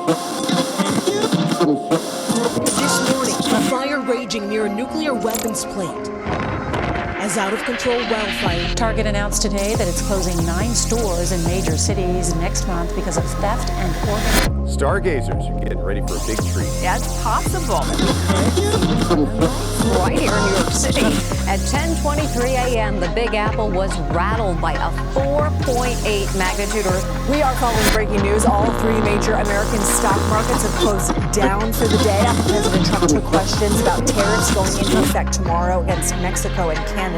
This morning, a fire raging near a nuclear weapons plant. As out-of-control wildfire. Target announced today that it's closing 9 stores in major cities next month because of theft and organized. Stargazers are getting ready for a big treat. Yeah, it's possible that we could right here in New York City. At 10:23 a.m., the Big Apple was rattled by a 4.8 magnitude earthquake. We are following breaking news. All 3 major American stock markets have closed down for the day after President Trump took questions about tariffs going into effect tomorrow against Mexico and Canada.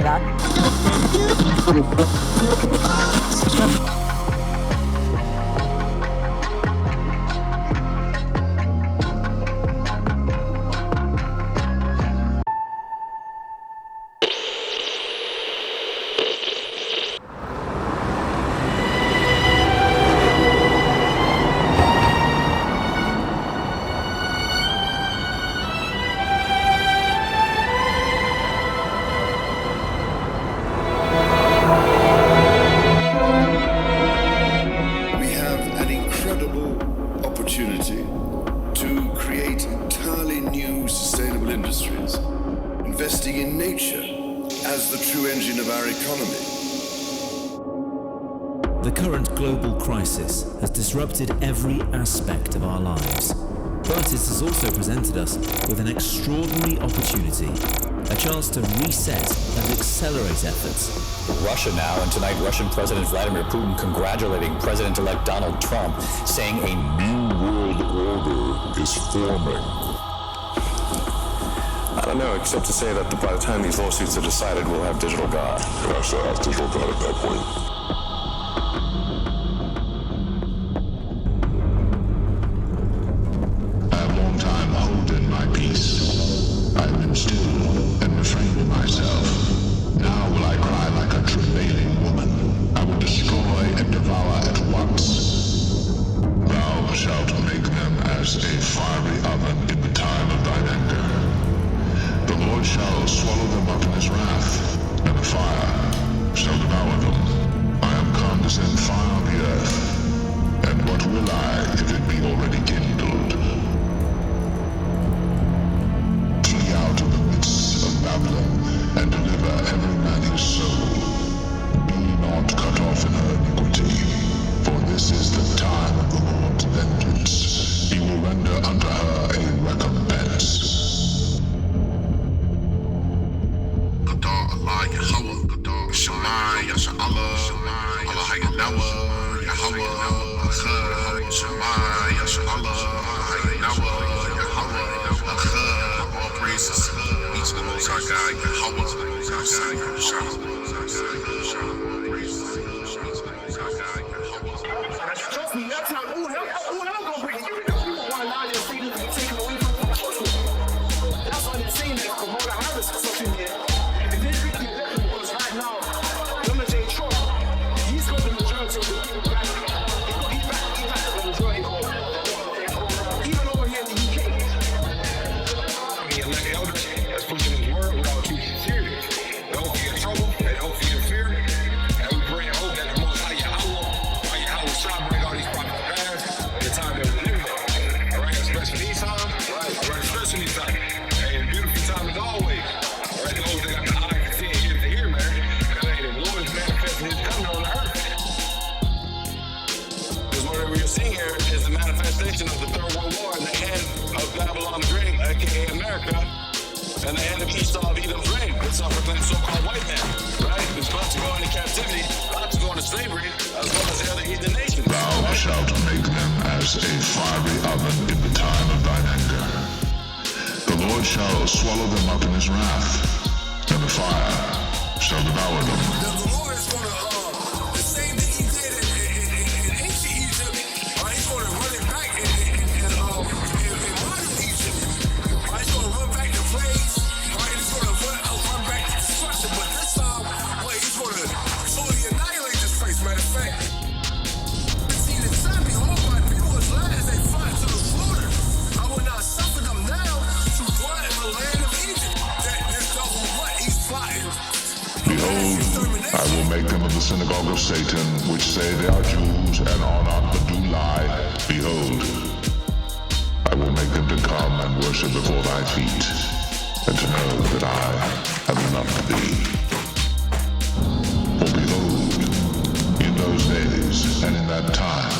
Investing in nature as the true engine of our economy. The current global crisis has disrupted every aspect of our lives, but it has also presented us with an extraordinary opportunity, a chance to reset and accelerate efforts. Russia now, and tonight Russian President Vladimir Putin congratulating President-elect Donald Trump, saying a new world order is forming. I don't know, except to say that by the time these lawsuits are decided, we'll have digital God. And I shall have digital God at that point. I have long time holden my peace. I have been still and refrained myself. Now will I cry like a travailing woman. I will destroy and devour at once. Thou shalt make them as a fiery oven in the time of thine anger. The Lord shall swallow them up in his wrath, and the fire shall devour them. I am come to send fire on the earth, and what will I if it be already kindled? Flee out of the midst of Babylon, and deliver every man his soul. Be not cut off in her iniquity, for this is the time of the Lord's vengeance. He will render unto her a recompense. Allah, Yahweh, Shema, Yasha Allah, Allah Hayanawa, Yahweh, Achad, Shema, Yasha Allah, Hayanawa, Yahweh, Achad, all praises, each of the Most High God, Yahweh, Trust me, that's not, I'm gonna bring you. You want to allow your freedom to be taken away from you. That's why they're saying that Kamala Harris or something here. If this really elected was right now, Donald J. Trump, he's got the majority of the people back. He's back the majority. Even over here in the UK. I mean, elect elders that's pushing his word without keeping serious. They don't fear trouble, they don't fear fear. And we pray and hope that the Most High Yahweh shall bring all these prophets past in the time that we're living in. All right, especially these times. All right, especially these times. And beautiful time as always. All right, those that got the eye to see and ears to hear, man. Hey, the Lord is manifesting his coming on the earth. Because what we're seeing here is the manifestation of the Third World War and the end of Babylon the Great, aka America, and the end of Esau of Edom's reign. It's our proclaimed so-called white man, right? Who's about to go into captivity, about to go into slavery, as well as the other heathen nations. Thou shalt make them as a fiery oven in the time of thine anger. The Lord shall swallow them up in his wrath, and the fire shall devour them. The Lord is going to, the same thing he did in ancient Egypt, he's going to run it back in modern Egypt. He's going to run back the plagues, he's going to run back the destruction, but this time, he's going to totally annihilate this place, matter of fact. See, the time behold my people as land as they fly to the slaughter. I will not suffer them now to dwell in the land of Egypt. That this double what he's plotting. Behold, I will make them of the synagogue of Satan, which say they are Jews and are not but do lie. Behold, I will make them to come and worship before thy feet, and to know that I have loved thee. For behold, in those days and in that time,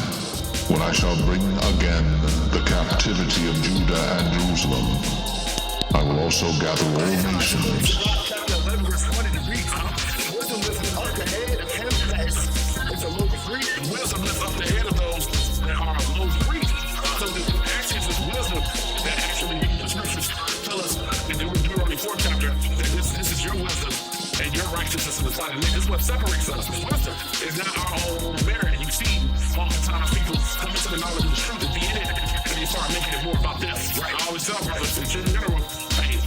when I shall bring again the captivity of Judah and Jerusalem, I will also gather all nations. Chapter 11, verse 20 to read, wisdom lifts up the head of him that is a low degree, and wisdom lifts up the head of those that are low degree. So actually, it's this wisdom that actually the scriptures tell us in Deuteronomy 4 chapter that this is your wisdom and your righteousness in the sight of men. This is what separates us. Wisdom is not our own merit. You see, oftentimes people come into the knowledge of the truth and be in it, and they start making it more about this. Right? I always tell brothers in general, hey,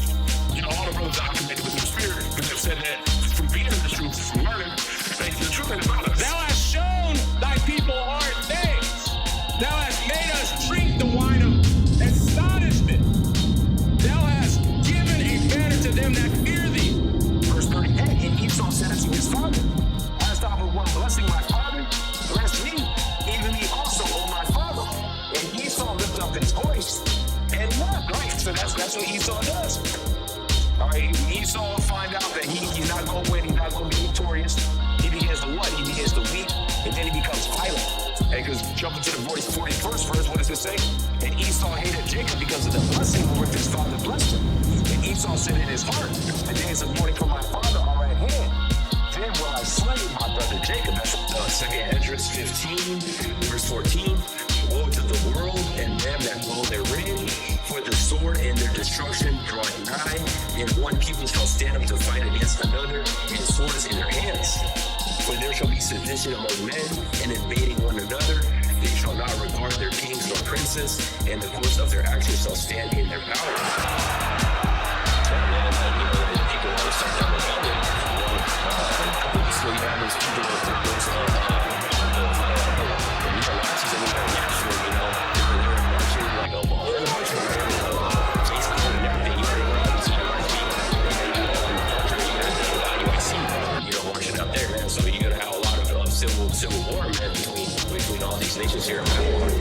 you know, all the brothers are connected with the Spirit, because they've said that from being in the truth, from learning, hey, the truth ain't about us. Thou hast shown thy people hard things. Thou hast made us drink the wine of astonishment. Thou hast given a banner to them that fear thee. Verse 38, and Esau said unto his father, hast thou but one blessing my father? Bless me, even me also, O my father. And Esau lifted up his voice and wept. Right, so that's what Esau does. All right, Esau find out that he's not going to win, he's not going to be victorious. He begins to what? He begins to weep, and then he becomes violent. And because jumping to the 41st verse, what does it say? And Esau hated Jacob because of the blessing wherewith his father blessed him. And Esau said in his heart, the days of mourning for my father are at hand. Then will I slay my brother Jacob. That's 2nd Esdras 15, verse 14. Woe to the world and them that dwell therein, for the sword and their destruction draweth nigh, and one people shall stand up to fight against another, and swords in their hands. For there shall be sedition among men, and invading one another. They shall not regard their kings nor princes, and the course of their actions shall stand in their power. People want to start that rebellion. A couple weeks ago, you have those people with those neo-Nazis and international, you know, they were marching like a ball. They're marching Facebook and everything. You heard it, you see it on UIC, you know, marching out there, man. So you're gonna have a lot of civil war, man, between all these nations here in Babylon.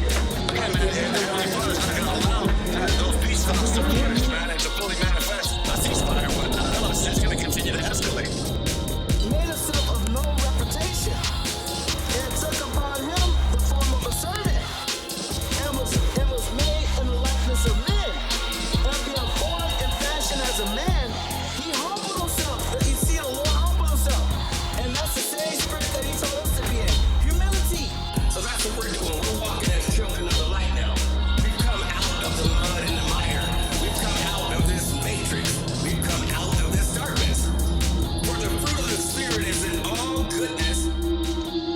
Yeah, man, those peace talks to flourish, man, and to fully manifest a ceasefire, but it's just gonna continue to escalate. Made himself of no reputation, and took upon him the form of a servant, and was made in the likeness of men, and being formed and fashioned as a man, he humbled himself. You see, the Lord humbled himself, and that's the same spirit that he told us to be in. Humility. So that's what we're doing. We're walking as children of the light now. We've come out of the mud and the mire. We've come out of this matrix. We've come out of this darkness. For the fruit of the Spirit is in all goodness.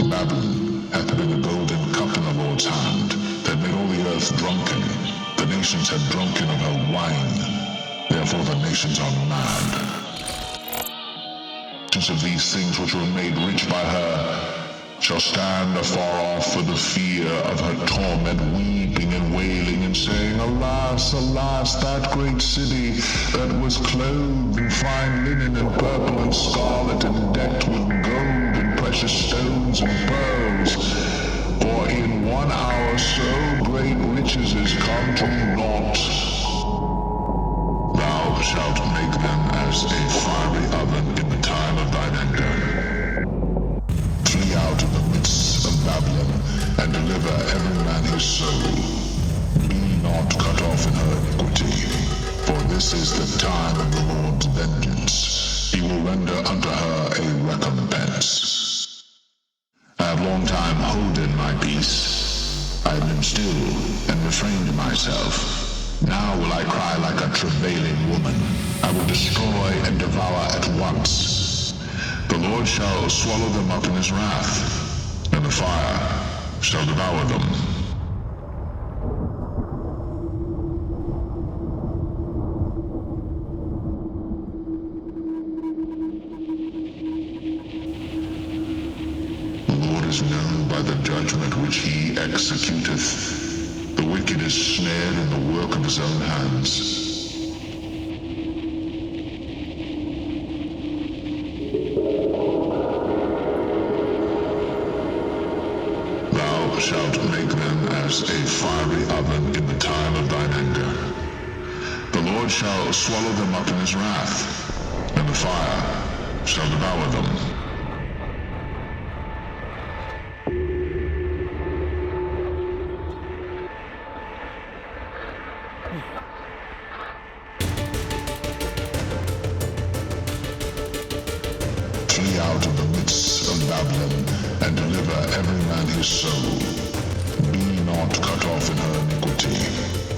Babylon hath been a golden cup in the Lord's hand, that made all the earth drunken. The nations had drunken of her wine. Therefore the nations are mad. Of these things which were made rich by her shall stand afar off for the fear of her torment, weeping and wailing and saying, Alas, alas, that great city that was clothed in fine linen and purple and scarlet and decked with gold and precious stones and pearls. For in 1 hour so great riches is come to naught. Thou shalt make them as a fiery oven in the time of thine anger. Flee out of the midst of Babylon, and deliver every man his soul. Be not cut off in her iniquity, for this is the time of the Lord's vengeance. He will render unto her a recompense. I have long time holden my peace. I have been still, and refrained myself. Now will I cry like a travailing woman. I will destroy and devour at once. The Lord shall swallow them up in his wrath, and the fire shall devour them. The Lord is known by the judgment which he executeth. The wicked is snared in the work of his own hands. Thou thou shalt make them as a fiery oven in the time of thine anger. The Lord shall swallow them up in his wrath, and the fire shall devour them. Flee out of the midst of Babylon, and deliver every man his soul. Be not cut off in her iniquity,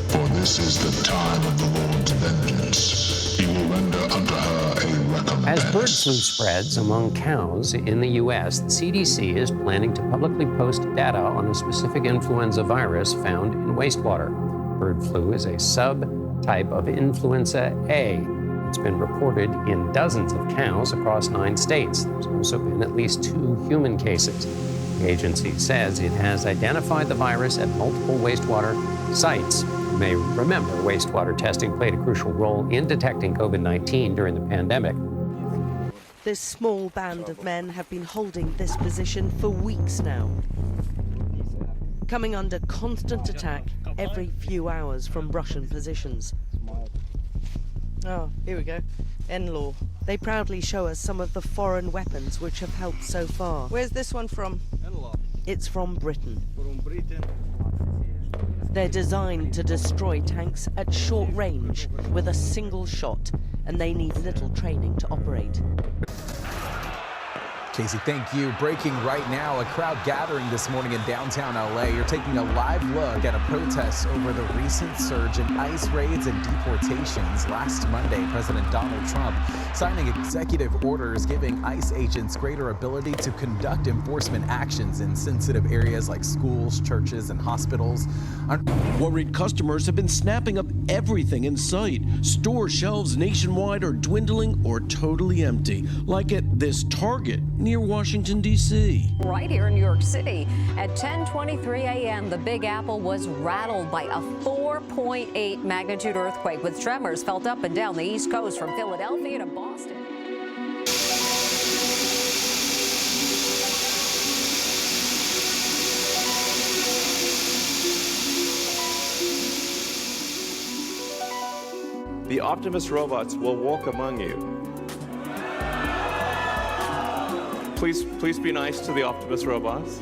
for this is the time of the Lord's vengeance. He will render unto her a recompense. As bird flu spreads among cows in the U.S., the CDC is planning to publicly post data on a specific influenza virus found in wastewater. Bird flu is a subtype of influenza A. It's been reported in dozens of cows across 9 states. There's also been at least 2 human cases. The agency says it has identified the virus at multiple wastewater sites. You may remember wastewater testing played a crucial role in detecting COVID-19 during the pandemic. This small band of men have been holding this position for weeks now, coming under constant attack every few hours from Russian positions. Oh, here we go. N-law. They proudly show us some of the foreign weapons which have helped so far. Where's this one from? It's from Britain. They're designed to destroy tanks at short range with a single shot, and they need little training to operate. Casey, thank you. Breaking right now, a crowd gathering this morning in downtown LA. You're taking a live look at a protest over the recent surge in ICE raids and deportations. Last Monday, President Donald Trump signing executive orders giving ICE agents greater ability to conduct enforcement actions in sensitive areas like schools, churches, and hospitals. Worried customers have been snapping up everything in sight. Store shelves nationwide are dwindling or totally empty, like at this Target near Washington, D.C. Right here in New York City at 10:23 a.m., the Big Apple was rattled by a 4.8 magnitude earthquake, with tremors felt up and down the East Coast from Philadelphia to Boston. The Optimus robots will walk among you. Please be nice to the Optimus robots.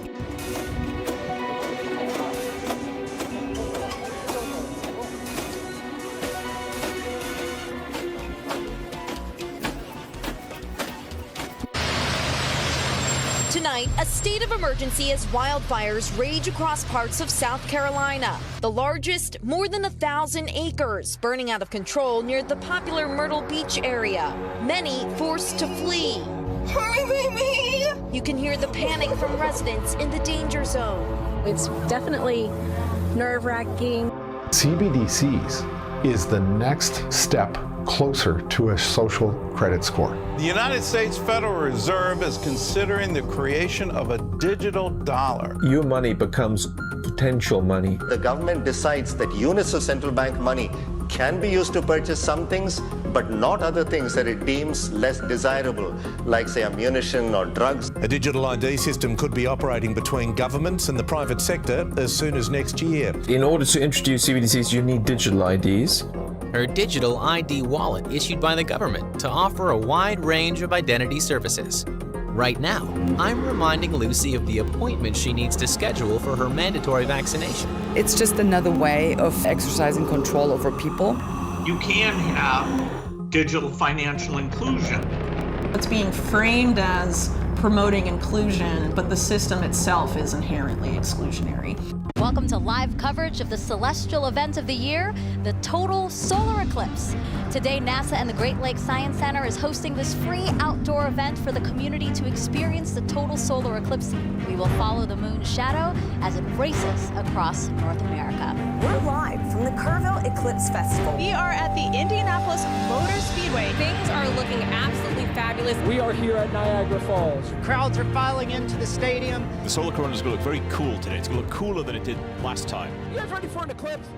Tonight, a state of emergency as wildfires rage across parts of South Carolina. The largest, more than 1,000 acres, burning out of control near the popular Myrtle Beach area. Many forced to flee. Hurry, baby! You can hear the panic from residents in the danger zone. It's definitely nerve-wracking. CBDCs is the next step closer to a social credit score. The United States Federal Reserve is considering the creation of a digital dollar. Your money becomes potential money. The government decides that UNISA central bank money can be used to purchase some things, but not other things that it deems less desirable, like, say, ammunition or drugs. A digital ID system could be operating between governments and the private sector as soon as next year. In order to introduce CBDCs, you need digital IDs. Her digital ID wallet issued by the government to offer a wide range of identity services. Right now, I'm reminding Lucy of the appointment she needs to schedule for her mandatory vaccination. It's just another way of exercising control over people. You can have digital financial inclusion. It's being framed as promoting inclusion, but the system itself is inherently exclusionary. Welcome to live coverage of the celestial event of the year, the total solar eclipse. Today, NASA and the Great Lakes Science Center is hosting this free outdoor event for the community to experience the total solar eclipse. We will follow the moon's shadow as it races across North America. We're live from the Kerrville Eclipse Festival. We are at the Indianapolis Motor Speedway. Things are looking absolutely fabulous. We are here at Niagara Falls. Crowds are filing into the stadium. The solar corona is going to look very cool today. It's going to look cooler than it did last time. You guys ready for an eclipse?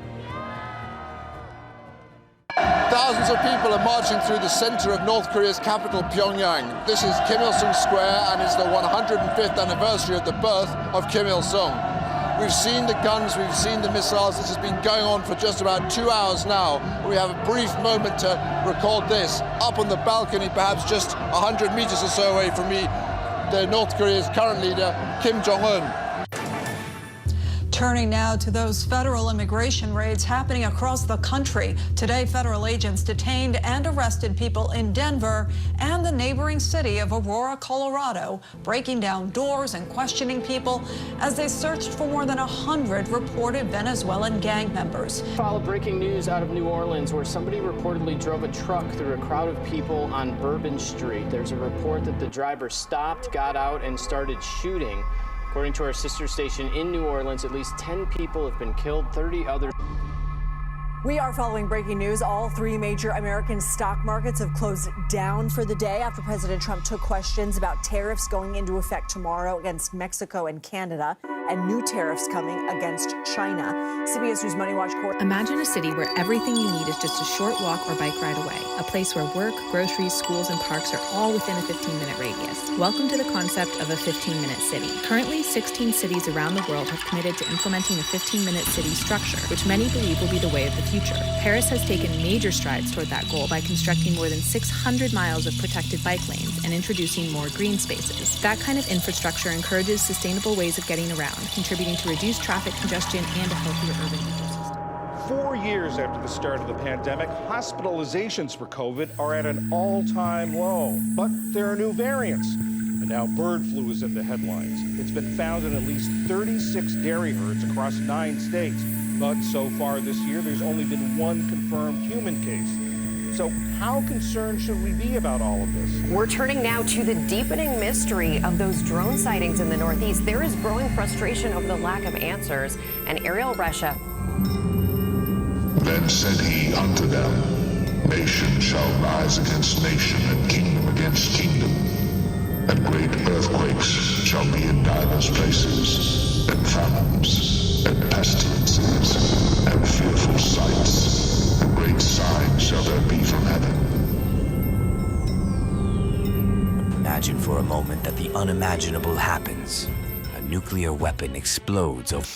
Thousands of people are marching through the center of North Korea's capital, Pyongyang. This is Kim Il-sung Square, and it's the 105th anniversary of the birth of Kim Il-sung. We've seen the guns, we've seen the missiles. This has been going on for just about 2 hours now. We have a brief moment to record this. Up on the balcony, perhaps just 100 meters or so away from me, the North Korea's current leader, Kim Jong-un. Turning now to those federal immigration raids happening across the country. Today, federal agents detained and arrested people in Denver and the neighboring city of Aurora, Colorado, breaking down doors and questioning people as they searched for more than 100 reported Venezuelan gang members. Followed breaking news out of New Orleans, where somebody reportedly drove a truck through a crowd of people on Bourbon Street. There's a report that the driver stopped, got out, and started shooting. According to our sister station in New Orleans, at least 10 people have been killed, 30 others. We are following breaking news. All three major American stock markets have closed down for the day after President Trump took questions about tariffs going into effect tomorrow against Mexico and Canada, and new tariffs coming against China. CBS News Money Watch Court. Imagine a city where everything you need is just a short walk or bike ride away. A place where work, groceries, schools, and parks are all within a 15-minute radius. Welcome to the concept of a 15-minute city. Currently, 16 cities around the world have committed to implementing a 15-minute city structure, which many believe will be the way of the future. Paris has taken major strides toward that goal by constructing more than 600 miles of protected bike lanes and introducing more green spaces. That kind of infrastructure encourages sustainable ways of getting around, contributing to reduced traffic congestion and a healthier urban ecosystem. 4 years after the start of the pandemic, hospitalizations for COVID are at an all-time low. But there are new variants, and now bird flu is in the headlines. It's been found in at least 36 dairy herds across 9 states. But so far this year, there's only been one confirmed human case. So how concerned should we be about all of this? We're turning now to the deepening mystery of those drone sightings in the Northeast. There is growing frustration over the lack of answers. And Ariel Resha. Then said he unto them, Nation shall rise against nation, and kingdom against kingdom. And great earthquakes shall be in divers places, and famines, and pestilences, and fearful sights. And great signs shall there be from heaven. Imagine for a moment that the unimaginable happens. A nuclear weapon explodes over...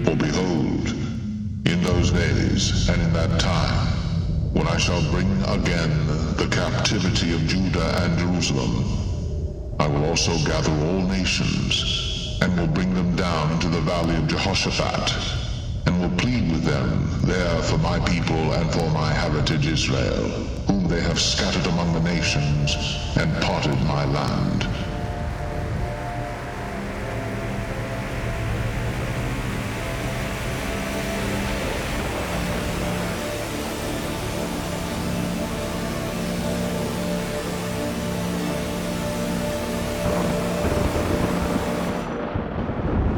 For behold, in those days and in that time, when I shall bring again the captivity of Judah and Jerusalem, I will also gather all nations, and will bring them down to the valley of Jehoshaphat, and will plead with them there for my people and for my heritage Israel, whom they have scattered among the nations, and parted my land.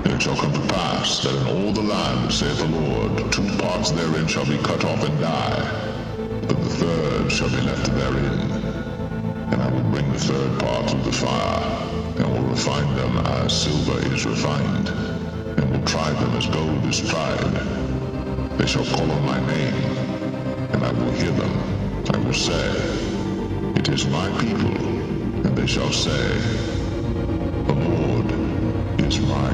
It shall come to pass that in all the land, saith the Lord, 2 parts therein shall be cut off and die, but the third shall be left therein. And I will bring the third part of the fire, and will refine them as silver is refined, and will try them as gold is tried. They shall call on my name, and I will hear them. I will say, It is my people, and they shall say, The Lord is my